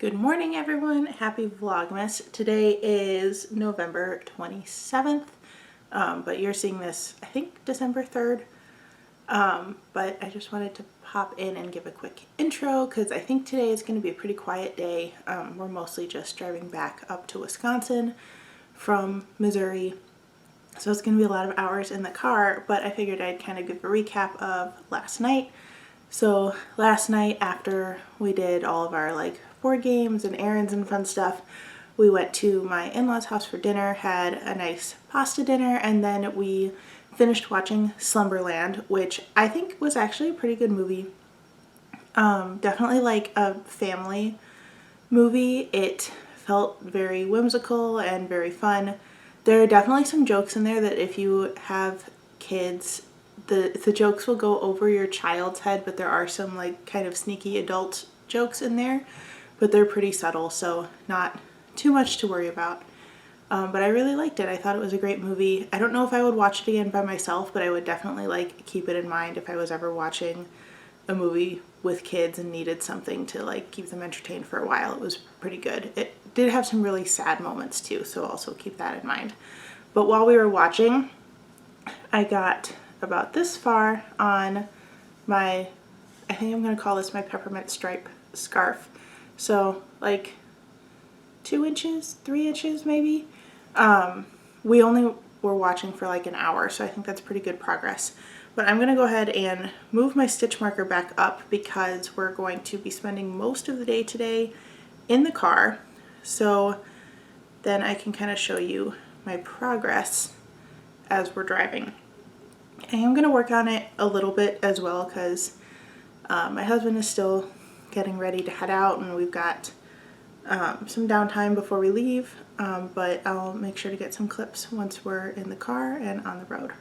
Good morning, everyone. Happy Vlogmas. Today is November 27th, but you're seeing this, I think, December 3rd. But I just wanted to pop in and give a quick intro because I think today is going to be a pretty quiet day. We're mostly just driving back up to Wisconsin from Missouri. So it's going to be a lot of hours in the car, but I figured I'd kind of give a recap of last night. So last night, after we did all of our board games and errands and fun stuff, we went to my in-laws' house for dinner, had a nice pasta dinner, and then we finished watching Slumberland, which I think was actually a pretty good movie. Definitely like a family movie. It felt very whimsical and very fun. There are definitely some jokes in there that if you have kids, the jokes will go over your child's head, but there are some kind of sneaky adult jokes in there, but they're pretty subtle, so not too much to worry about. But I really liked it. I thought it was a great movie. I don't know if I would watch it again by myself, but I would definitely keep it in mind if I was ever watching a movie with kids and needed something to keep them entertained for a while. It was pretty good. It did have some really sad moments too, so also keep that in mind. But while we were watching, I got about this far on my, I think I'm going to call this my peppermint stripe scarf. So 2 inches, 3 inches maybe. We only were watching for an hour, so I think that's pretty good progress. But I'm going to go ahead and move my stitch marker back up because we're going to be spending most of the day today in the car. So then I can kind of show you my progress as we're driving. I am going to work on it a little bit as well because my husband is still getting ready to head out and we've got some downtime before we leave, but I'll make sure to get some clips once we're in the car and on the road.